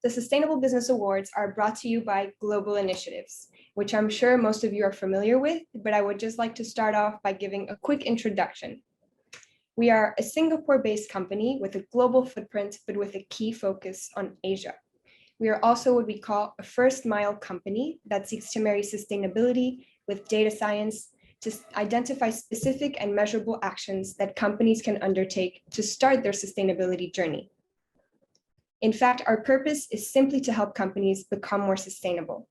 The Sustainable Business Awards are brought to you by Global Initiatives, which I'm sure most of you are familiar with, but I would just like to start off by giving a quick introduction. We are a Singapore-based company with a global footprint, but with a key focus on Asia. We are also what we call a first-mile company that seeks to marry sustainability with data science to identify specific and measurable actions that companies can undertake to start their sustainability journey. In fact, our purpose is simply to help companies become more sustainable.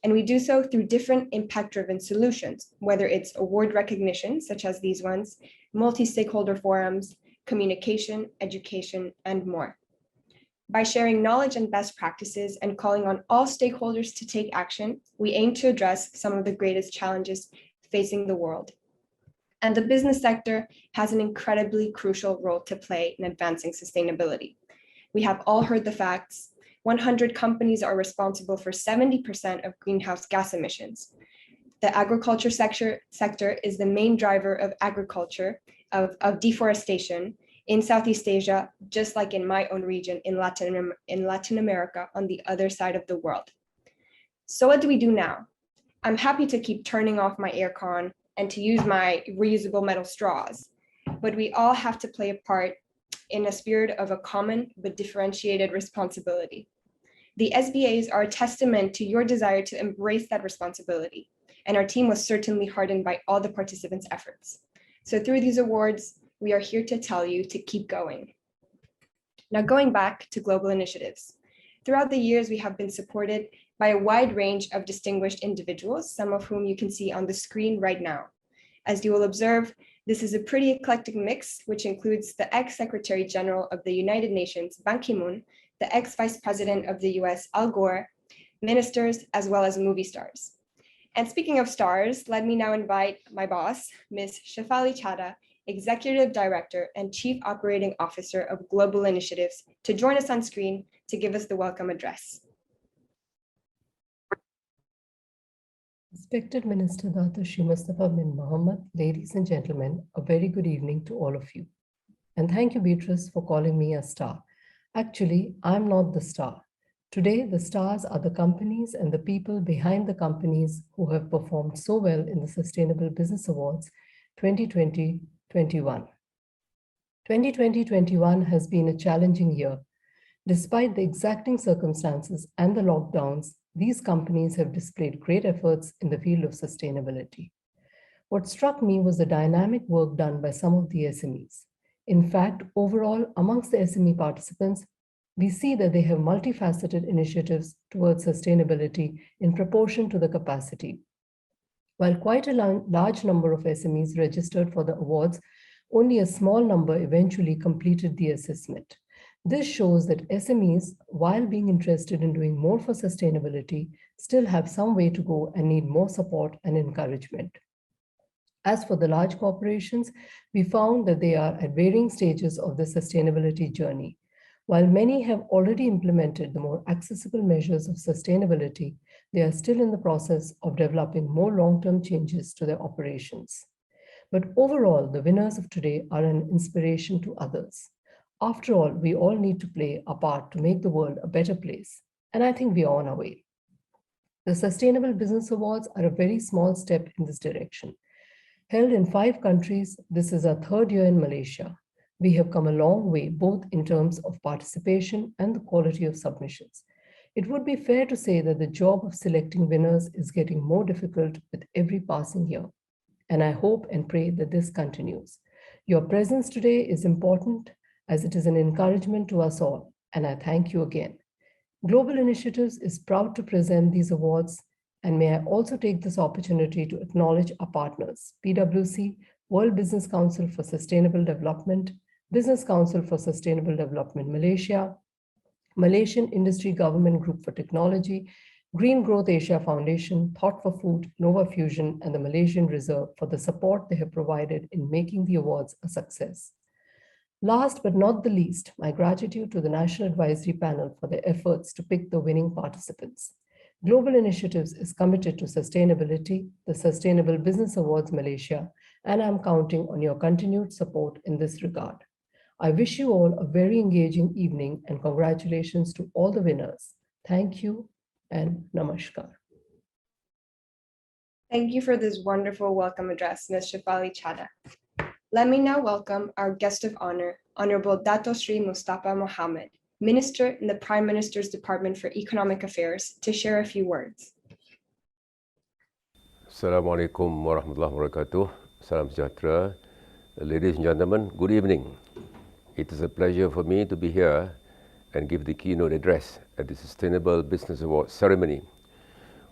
And we do so through different impact-driven solutions, whether it's award recognition, such as these ones, multi-stakeholder forums, communication, education, and more. By sharing knowledge and best practices and calling on all stakeholders to take action, we aim to address some of the greatest challenges facing the world. And the business sector has an incredibly crucial role to play in advancing sustainability. We have all heard the facts. 100 companies are responsible for 70% of greenhouse gas emissions. The agriculture sector is the main driver of agriculture, of deforestation in Southeast Asia, just like in my own region in Latin America on the other side of the world. So what do we do now? I'm happy to keep turning off my aircon and to use my reusable metal straws, but we all have to play a part in a spirit of a common but differentiated responsibility. The SBAs are a testament to your desire to embrace that responsibility, and our team was certainly heartened by all the participants' efforts. So through these awards, we are here to tell you to keep going. Now, going back to global initiatives. Throughout the years, we have been supported by a wide range of distinguished individuals, some of whom you can see on the screen right now. As you will observe, this is a pretty eclectic mix, which includes the ex-Secretary General of the United Nations, Ban Ki-moon, the ex-Vice President of the US, Al Gore, ministers, as well as movie stars. And speaking of stars, let me now invite my boss, Ms. Shefali Chaddha, Executive Director and Chief Operating Officer of Global Initiatives, to join us on screen to give us the welcome address. Respected Minister Dato Mustapa bin Mohamed, ladies and gentlemen, a very good evening to all of you. And thank you, Beatrice, for calling me a star. Actually, I'm not the star. Today, the stars are the companies and the people behind the companies who have performed so well in the Sustainable Business Awards 2020-21. 2020-21 has been a challenging year. Despite the exacting circumstances and the lockdowns, these companies have displayed great efforts in the field of sustainability. What struck me was the dynamic work done by some of the SMEs. In fact, overall, amongst the SME participants, we see that they have multifaceted initiatives towards sustainability in proportion to the capacity. While quite a large number of SMEs registered for the awards, only a small number eventually completed the assessment. This shows that SMEs, while being interested in doing more for sustainability, still have some way to go and need more support and encouragement. As for the large corporations, we found that they are at varying stages of the sustainability journey. While many have already implemented the more accessible measures of sustainability, they are still in the process of developing more long-term changes to their operations. But overall, the winners of today are an inspiration to others. After all, we all need to play a part to make the world a better place, and I think we are on our way. The Sustainable Business Awards are a very small step in this direction. Held in 5 countries, this is our 3rd year in Malaysia. We have come a long way, both in terms of participation and the quality of submissions. It would be fair to say that the job of selecting winners is getting more difficult with every passing year, and I hope and pray that this continues. Your presence today is important, as it is an encouragement to us all, and I thank you again. Global Initiatives is proud to present these awards, and may I also take this opportunity to acknowledge our partners, PwC, World Business Council for Sustainable Development, Business Council for Sustainable Development Malaysia, Malaysian Industry Government Group for Technology, Green Growth Asia Foundation, Thought for Food, Nova Fusion, and the Malaysian Reserve for the support they have provided in making the awards a success. Last but not the least, my gratitude to the National Advisory Panel for their efforts to pick the winning participants. Global Initiatives is committed to sustainability, the Sustainable Business Awards Malaysia, and I'm counting on your continued support in this regard. I wish you all a very engaging evening and congratulations to all the winners. Thank you and namaskar. Thank you for this wonderful welcome address, Ms. Shefali Chaddha. Let me now welcome our guest of honor, Honourable Dato Sri Mustapa Mohamed, Minister in the Prime Minister's Department for Economic Affairs, to share a few words. Assalamualaikum warahmatullahi wabarakatuh. Salam sejahtera. Ladies and gentlemen, good evening. It is a pleasure for me to be here and give the keynote address at the Sustainable Business Awards ceremony.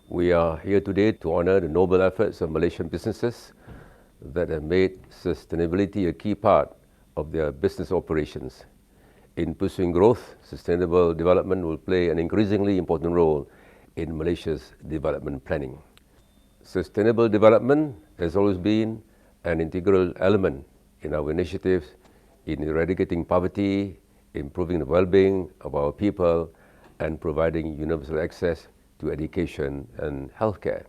We are here today to honor the noble efforts of Malaysian businesses that have made sustainability a key part of their business operations. In pursuing growth, sustainable development will play an increasingly important role in Malaysia's development planning. Sustainable development has always been an integral element in our initiatives in eradicating poverty, improving the well-being of our people, and providing universal access to education and healthcare.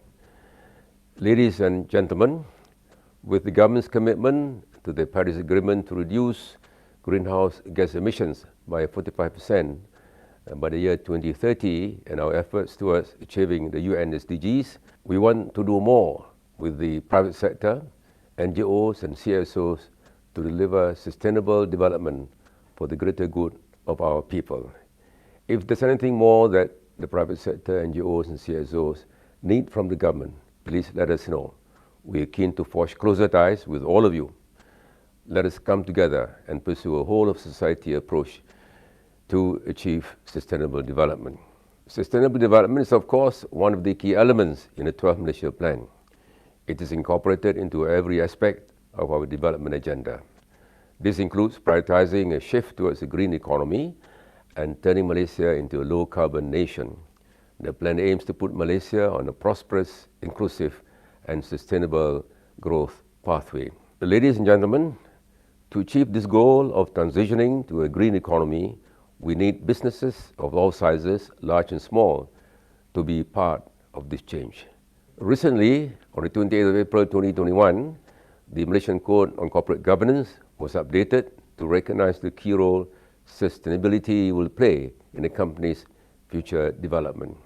Ladies and gentlemen, with the government's commitment to the Paris Agreement to reduce greenhouse gas emissions by 45% by the year 2030 and our efforts towards achieving the UN SDGs, we want to do more with the private sector, NGOs and CSOs to deliver sustainable development for the greater good of our people. If there's anything more that the private sector, NGOs and CSOs need from the government, please let us know. We are keen to forge closer ties with all of you. Let us come together and pursue a whole of society approach to achieve sustainable development. Sustainable development is, of course, one of the key elements in the 12 Malaysia Plan. It is incorporated into every aspect of our development agenda. This includes prioritizing a shift towards a green economy and turning Malaysia into a low-carbon nation. The plan aims to put Malaysia on a prosperous, inclusive, and sustainable growth pathway. Ladies and gentlemen, to achieve this goal of transitioning to a green economy, we need businesses of all sizes, large and small, to be part of this change. Recently, on the 28th of April 2021, the Malaysian Code on Corporate Governance was updated to recognize the key role sustainability will play in a company's future development.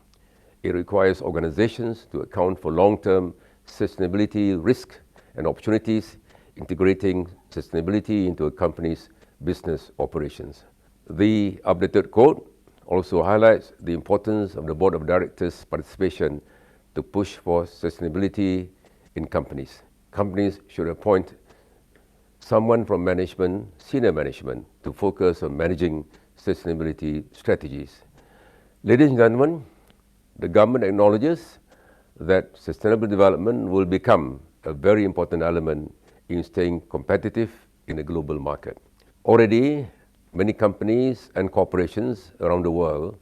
It requires organizations to account for long-term sustainability risks and opportunities, integrating sustainability into a company's business operations. The updated code also highlights the importance of the Board of Directors' participation to push for sustainability in companies. Companies should appoint someone from management, senior management, to focus on managing sustainability strategies. Ladies and gentlemen, the government acknowledges that sustainable development will become a very important element in staying competitive in a global market. Already, many companies and corporations around the world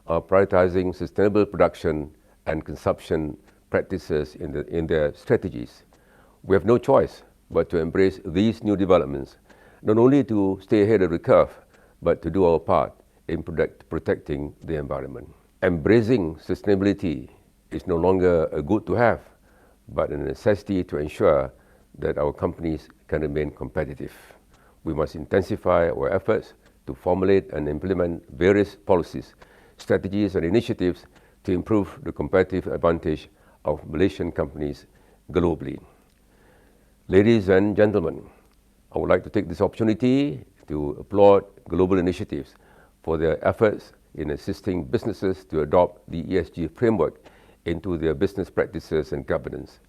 are prioritizing sustainable production and consumption practices in their strategies. We have no choice but to embrace these new developments, not only to stay ahead of the curve, but to do our part in protecting the environment. Embracing sustainability is no longer a good to have, but a necessity to ensure that our companies can remain competitive. We must intensify our efforts to formulate and implement various policies, strategies and initiatives to improve the competitive advantage of Malaysian companies globally. Ladies and gentlemen, I would like to take this opportunity to applaud global initiatives for their efforts in assisting businesses to adopt the ESG framework into their business practices and governance.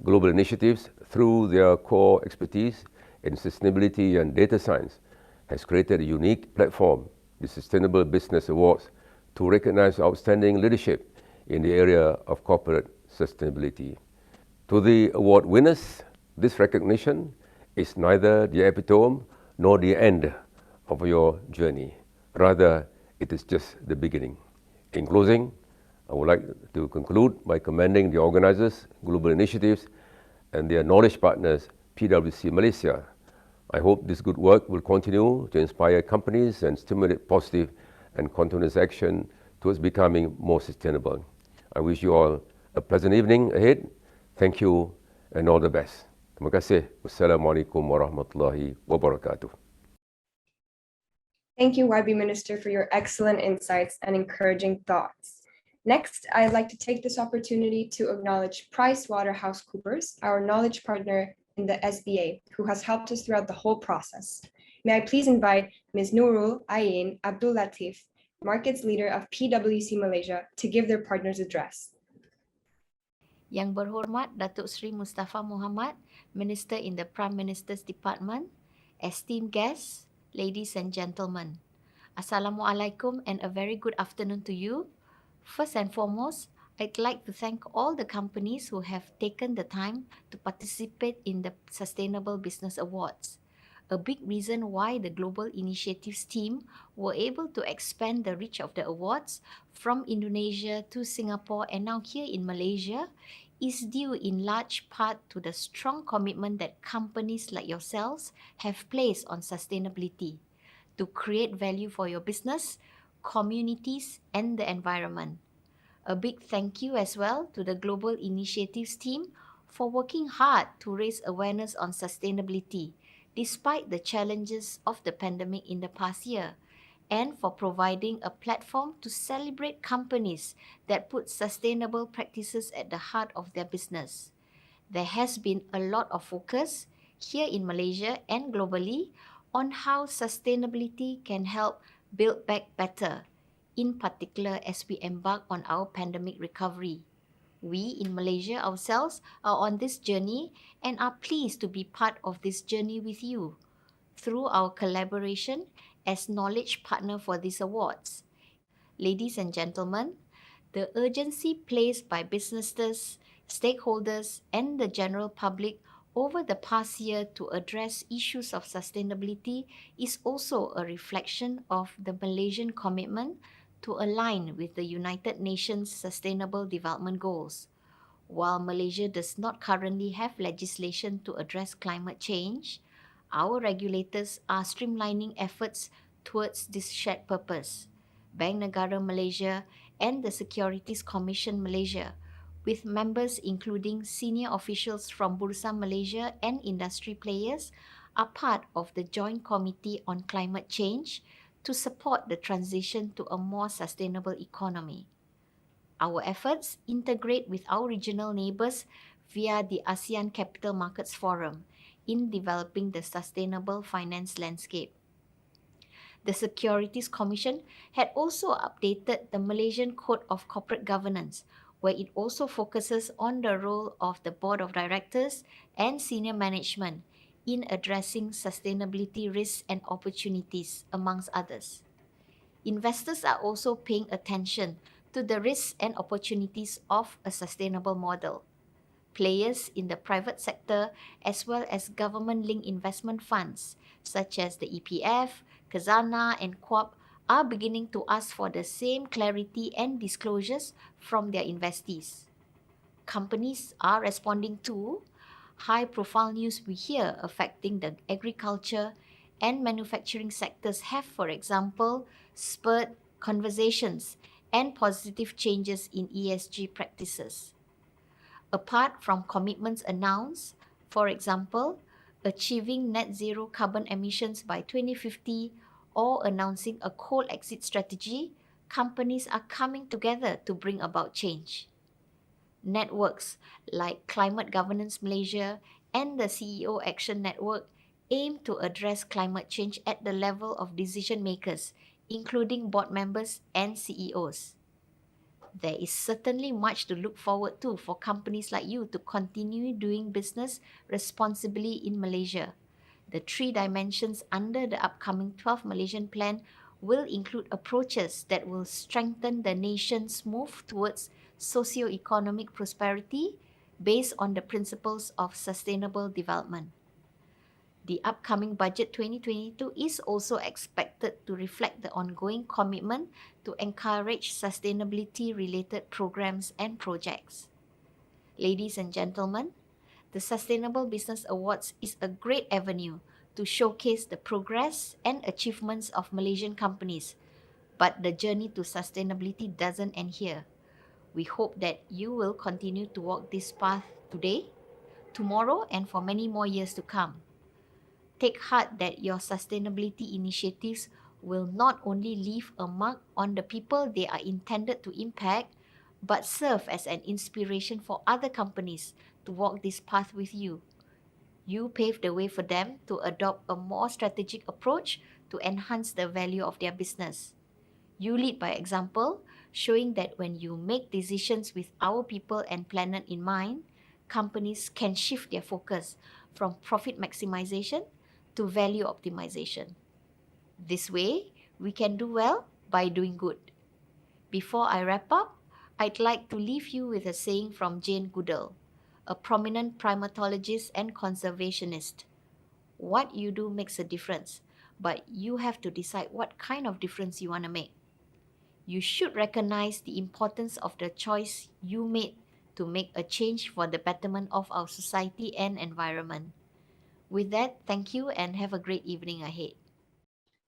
Global initiatives, through their core expertise in sustainability and data science, has created a unique platform, the Sustainable Business Awards, to recognize outstanding leadership in the area of corporate sustainability. To the award winners, this recognition is neither the epitome nor the end of your journey. Rather, it is just the beginning. In closing, I would like to conclude by commending the organizers, global initiatives, and their knowledge partners, PwC Malaysia. I hope this good work will continue to inspire companies and stimulate positive and continuous action towards becoming more sustainable. I wish you all a pleasant evening ahead. Thank you and all the best. Terima kasih. Wassalamualaikum warahmatullahi wabarakatuh. Thank you, YB Minister, for your excellent insights and encouraging thoughts. Next, I'd like to take this opportunity to acknowledge PricewaterhouseCoopers, our knowledge partner in the SBA, who has helped us throughout the whole process. May I please invite Ms. Nurul Ain Abdul Latif, Markets Leader of PwC Malaysia, to give their partner's address. Yang berhormat Datuk Seri Mustapa Mohamed, Minister in the Prime Minister's Department, esteemed guests, ladies and gentlemen. Assalamualaikum and a very good afternoon to you. First and foremost, I'd like to thank all the companies who have taken the time to participate in the Sustainable Business Awards. A big reason why the Global Initiatives team were able to expand the reach of the awards from Indonesia to Singapore and now here in Malaysia is due in large part to the strong commitment that companies like yourselves have placed on sustainability to create value for your business, communities, and the environment. A big thank you as well to the Global Initiatives team for working hard to raise awareness on sustainability despite the challenges of the pandemic in the past year, and for providing a platform to celebrate companies that put sustainable practices at the heart of their business. There has been a lot of focus here in Malaysia and globally on how sustainability can help build back better, in particular as we embark on our pandemic recovery. We in Malaysia ourselves are on this journey and are pleased to be part of this journey with you through our collaboration as knowledge partner for these awards. Ladies and gentlemen, the urgency placed by businesses, stakeholders, and the general public over the past year to address issues of sustainability is also a reflection of the Malaysian commitment to align with the United Nations Sustainable Development Goals. While Malaysia does not currently have legislation to address climate change, our regulators are streamlining efforts towards this shared purpose. Bank Negara Malaysia and the Securities Commission Malaysia, with members including senior officials from Bursa Malaysia and industry players, are part of the Joint Committee on Climate Change to support the transition to a more sustainable economy. Our efforts integrate with our regional neighbours via the ASEAN Capital Markets Forum in developing the sustainable finance landscape. The Securities Commission had also updated the Malaysian Code of Corporate Governance, where it also focuses on the role of the Board of Directors and senior management in addressing sustainability risks and opportunities, amongst others. Investors are also paying attention to the risks and opportunities of a sustainable model. Players in the private sector as well as government-linked investment funds such as the EPF, Khazanah and QUAP are beginning to ask for the same clarity and disclosures from their investees. Companies are responding to high-profile news we hear affecting the agriculture and manufacturing sectors have, for example, spurred conversations and positive changes in ESG practices. Apart from commitments announced, for example, achieving net zero carbon emissions by 2050 or announcing a coal exit strategy, companies are coming together to bring about change. Networks like Climate Governance Malaysia and the CEO Action Network aim to address climate change at the level of decision makers, including board members and CEOs. There is certainly much to look forward to for companies like you to continue doing business responsibly in Malaysia. The 3 dimensions under the upcoming 12 Malaysian Plan will include approaches that will strengthen the nation's move towards socio-economic prosperity based on the principles of sustainable development. The upcoming budget 2022 is also expected to reflect the ongoing commitment to encourage sustainability-related programs and projects. Ladies and gentlemen, the Sustainable Business Awards is a great avenue to showcase the progress and achievements of Malaysian companies, but the journey to sustainability doesn't end here. We hope that you will continue to walk this path today, tomorrow, and for many more years to come. Take heart that your sustainability initiatives will not only leave a mark on the people they are intended to impact, but serve as an inspiration for other companies to walk this path with you. You pave the way for them to adopt a more strategic approach to enhance the value of their business. You lead by example, showing that when you make decisions with our people and planet in mind, companies can shift their focus from profit maximization to value optimization. This way, we can do well by doing good. Before I wrap up, I'd like to leave you with a saying from Jane Goodall, a prominent primatologist and conservationist. What you do makes a difference, but you have to decide what kind of difference you want to make. You should recognize the importance of the choice you made to make a change for the betterment of our society and environment. With that, thank you and have a great evening ahead.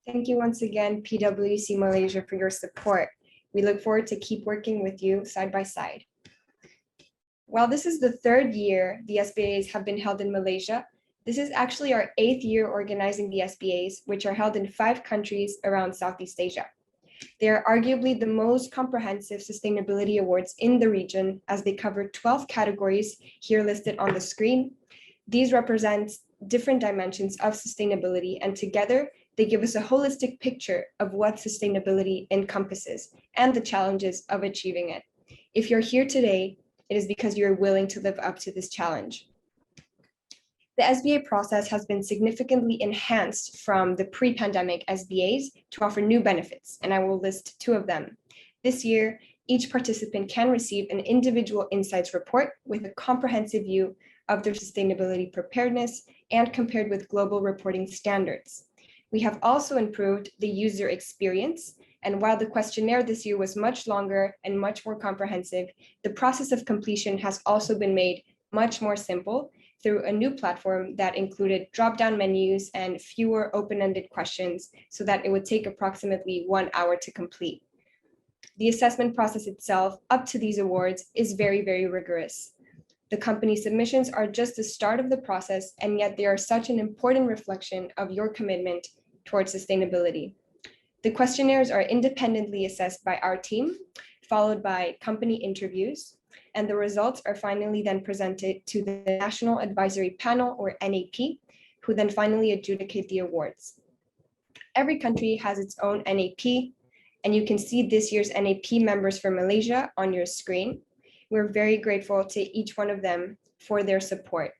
Thank you once again, PwC Malaysia, for your support. We look forward to keep working with you side by side. While this is the third year the SBAs have been held in Malaysia, this is actually our 8th year organizing the SBAs, which are held in 5 countries around Southeast Asia. They are arguably the most comprehensive sustainability awards in the region, as they cover 12 categories here listed on the screen. These represent different dimensions of sustainability, and together they give us a holistic picture of what sustainability encompasses and the challenges of achieving it. If you're here today, it is because you're willing to live up to this challenge. The SBA process has been significantly enhanced from the pre-pandemic SBAs to offer new benefits, and I will list 2 of them. This year, each participant can receive an individual insights report with a comprehensive view of their sustainability preparedness and compared with global reporting standards. We have also improved the user experience, and while the questionnaire this year was much longer and much more comprehensive, the process of completion has also been made much more simple through a new platform that included drop-down menus and fewer open-ended questions, so that it would take approximately 1 hour to complete. The assessment process itself up to these awards is very, very rigorous. The company submissions are just the start of the process, and yet they are such an important reflection of your commitment towards sustainability. The questionnaires are independently assessed by our team, followed by company interviews, and the results are finally then presented to the National Advisory Panel, or NAP, who then finally adjudicate the awards. Every country has its own NAP, and you can see this year's NAP members for Malaysia on your screen. We're very grateful to each one of them for their support.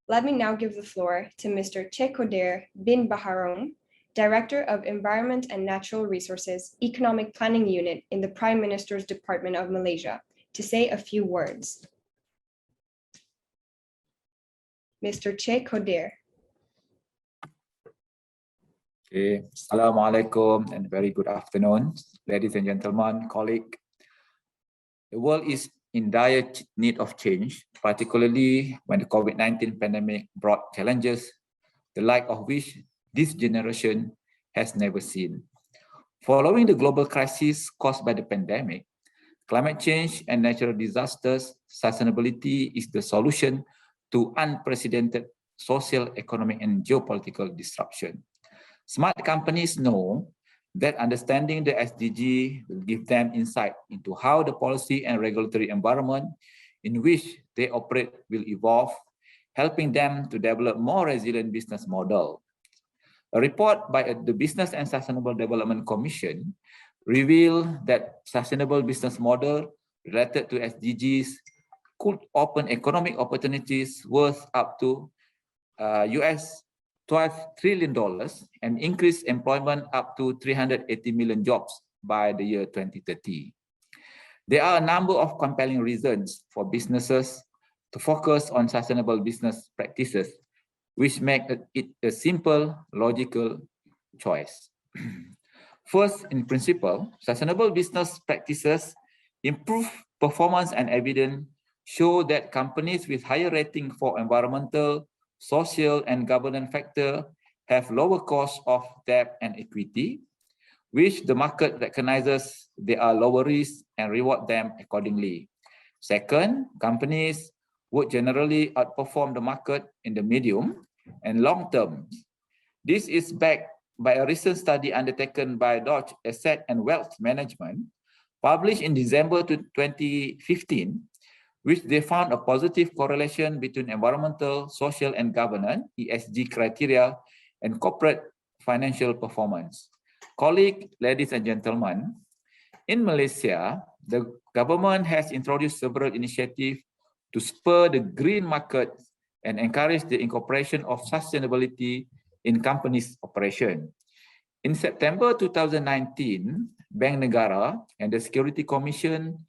Let me now give the floor to Mr. Kodir Baharum, Director of Environment and Natural Resources, Economic Planning Unit in the Prime Minister's Department of Malaysia, to say a few words. Mr. Kodir. Okay, Assalamualaikum and very good afternoon, ladies and gentlemen, colleagues. The world is in dire need of change, particularly when the COVID-19 pandemic brought challenges, the like of which this generation has never seen. Following the global crisis caused by the pandemic, climate change and natural disasters, sustainability is the solution to unprecedented social, economic, and geopolitical disruption. Smart companies know that understanding the SDG will give them insight into how the policy and regulatory environment in which they operate will evolve, helping them to develop more resilient business model. A report by the Business and Sustainable Development Commission revealed that sustainable business model related to SDGs could open economic opportunities worth up to US $12 trillion and increase employment up to 380 million jobs by the year 2030. There are a number of compelling reasons for businesses to focus on sustainable business practices, which make it a simple, logical choice. First, in principle, sustainable business practices improve performance, and evidence show that companies with higher rating for environmental, social, and governance factor have lower cost of debt and equity, which the market recognizes they are lower risk and reward them accordingly. Second, companies would generally outperform the market in the medium and long term This is backed by a recent study undertaken by Dodge Asset and Wealth Management, published in December 2015, which they found a positive correlation between environmental, social, and governance (ESG) criteria and corporate financial performance. Colleagues, ladies and gentlemen, in Malaysia, the government has introduced several initiatives to spur the green market and encourage the incorporation of sustainability in companies' operation. In September 2019, Bank Negara and the Security Commission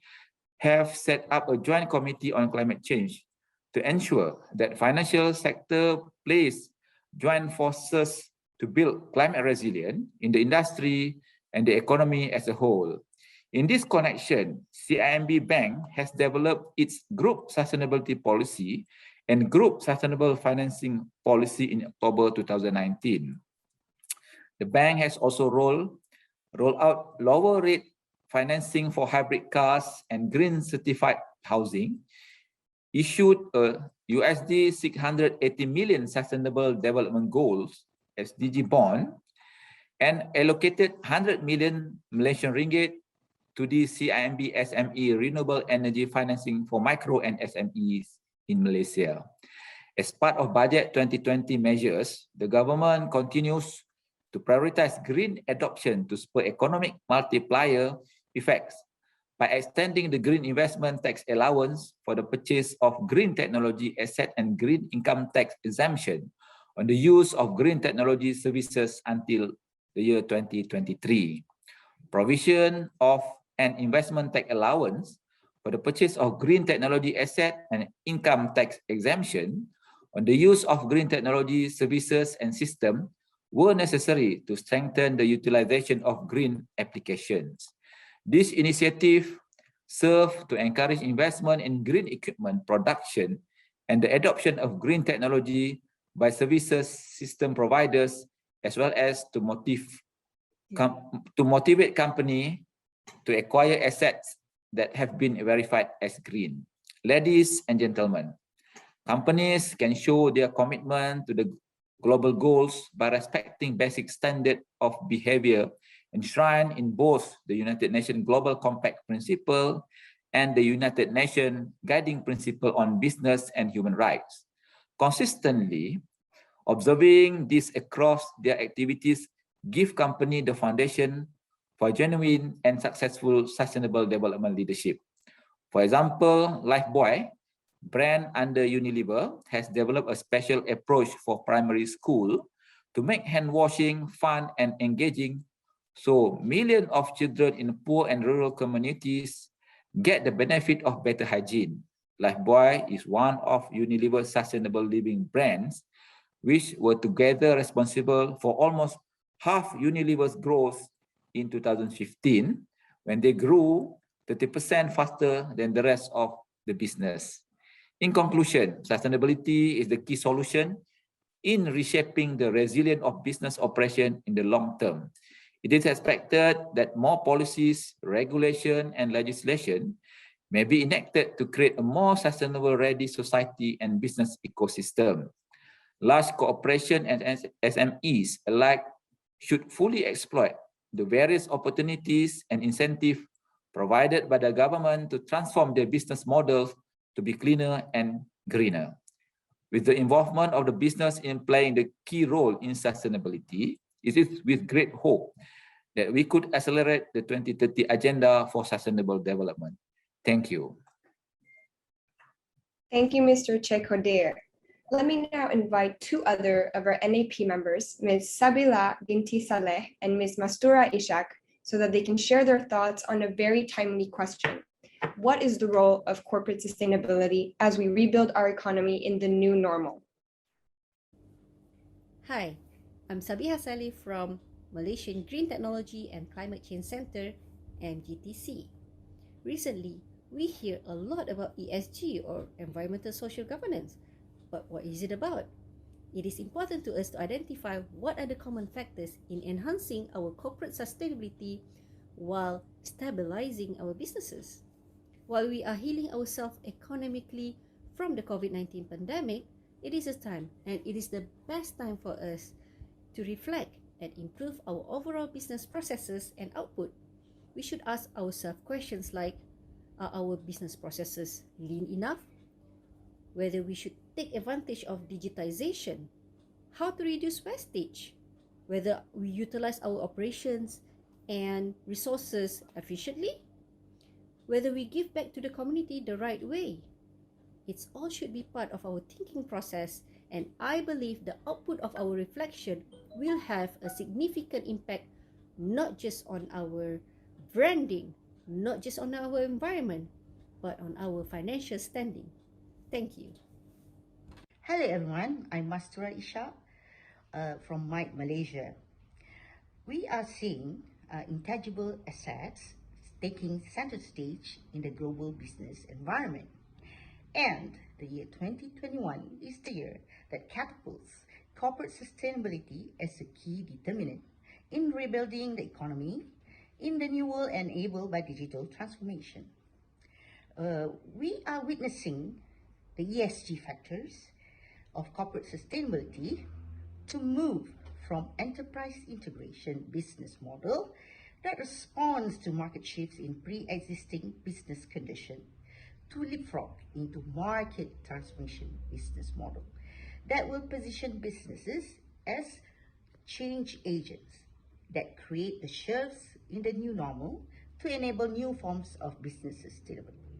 have set up a joint committee on climate change to ensure that financial sector plays joint forces to build climate resilience in the industry and the economy as a whole. In this connection, CIMB Bank has developed its Group Sustainability Policy and Group Sustainable Financing Policy in October 2019. The bank has also rolled out lower rate financing for hybrid cars and green certified housing, issued a USD 680 million Sustainable Development Goals SDG bond, and allocated 100 million Malaysian ringgit to the CIMB SME renewable energy financing for micro and SMEs in Malaysia. As part of Budget 2020 measures, the government continues to prioritize green adoption to spur economic multiplier effects by extending the green investment tax allowance for the purchase of green technology asset and green income tax exemption on the use of green technology services until the year 2023. Provision of an investment tax allowance for the purchase of green technology asset and income tax exemption on the use of green technology services and system were necessary to strengthen the utilization of green applications. This initiative served to encourage investment in green equipment production and the adoption of green technology by services system providers, as well as to motivate company to acquire assets that have been verified as green. Ladies and gentlemen, companies can show their commitment to the global goals by respecting basic standard of behavior enshrined in both the United Nations Global Compact Principle and the United Nations Guiding Principle on Business and Human Rights. Consistently, observing this across their activities give company the foundation for genuine and successful sustainable development leadership. For example, Lifebuoy, brand under Unilever, has developed a special approach for primary school to make hand washing fun and engaging, so millions of children in poor and rural communities get the benefit of better hygiene. Lifebuoy is one of Unilever's sustainable living brands, which were together responsible for almost half Unilever's growth in 2015, when they grew 30% faster than the rest of the business. In conclusion, sustainability is the key solution in reshaping the resilience of business operation in the long term. It is expected that more policies, regulation, and legislation may be enacted to create a more sustainable ready society and business ecosystem. Large corporations and SMEs alike should fully exploit the various opportunities and incentives provided by the government to transform their business models to be cleaner and greener. With the involvement of the business in playing the key role in sustainability, it is with great hope that we could accelerate the 2030 agenda for sustainable development. Thank you. Thank you, Mr. Kodir. Let me now invite two other of our NAP members, Ms. Sabihah Binti Saleh and Ms. Mastura Ishak, so that they can share their thoughts on a very timely question. What is the role of corporate sustainability as we rebuild our economy in the new normal? Hi, I'm Sabihah Saleh from Malaysian Green Technology and Climate Change Center, MGTC. Recently, we hear a lot about ESG or environmental social governance, but what is it about? It is important to us to identify what are the common factors in enhancing our corporate sustainability while stabilizing our businesses. While we are healing ourselves economically from the COVID-19 pandemic, it is a time and it is the best time for us To reflect and improve our overall business processes and output, we should ask ourselves questions like, are our business processes lean enough? Whether we should take advantage of digitization, how to reduce wastage, whether we utilize our operations and resources efficiently, whether we give back to the community the right way. It's all should be part of our thinking process, and I believe the output of our reflection will have a significant impact not just on our branding, not just on our environment, but on our financial standing. Thank you. Hello everyone, I'm Mastura Ishak from MIT Malaysia. We are seeing intangible assets taking center stage in the global business environment. And the year 2021 is the year that catapults corporate sustainability as a key determinant in rebuilding the economy in the new world enabled by digital transformation. We are witnessing the ESG factors of corporate sustainability to move from enterprise integration business model that responds to market shifts in pre-existing business condition to leapfrog into market transformation business model that will position businesses as change agents that create the shifts in the new normal to enable new forms of business sustainability.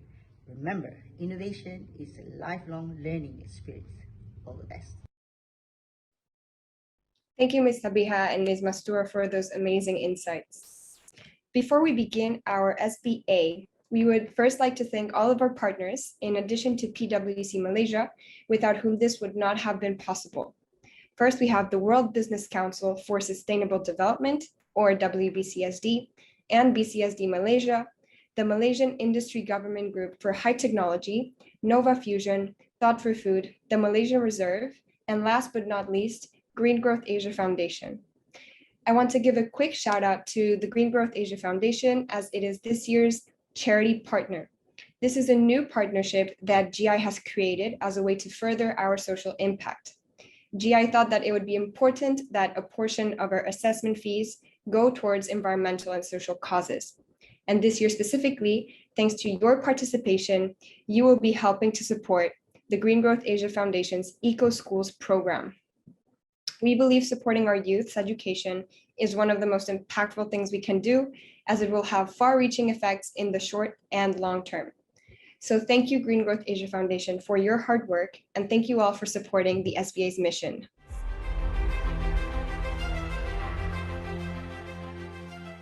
Remember, innovation is a lifelong learning experience. All the best. Thank you, Ms. Sabihah and Ms. Mastura, for those amazing insights. Before we begin our SBA, we would first like to thank all of our partners, in addition to PwC Malaysia, without whom this would not have been possible. First, we have the World Business Council for Sustainable Development, or WBCSD, and BCSD Malaysia, the Malaysian Industry Government Group for High Technology, Nova Fusion, Thought for Food, the Malaysian Reserve, and last but not least, Green Growth Asia Foundation. I want to give a quick shout out to the Green Growth Asia Foundation, as it is this year's charity partner. This is a new partnership that GI has created as a way to further our social impact. GI thought that it would be important that a portion of our assessment fees go towards environmental and social causes. And this year specifically, thanks to your participation, you will be helping to support the Green Growth Asia Foundation's Eco Schools program. We believe supporting our youth's education is one of the most impactful things we can do, as it will have far-reaching effects in the short and long term. So thank you, Green Growth Asia Foundation, for your hard work, and thank you all for supporting the SBA's mission.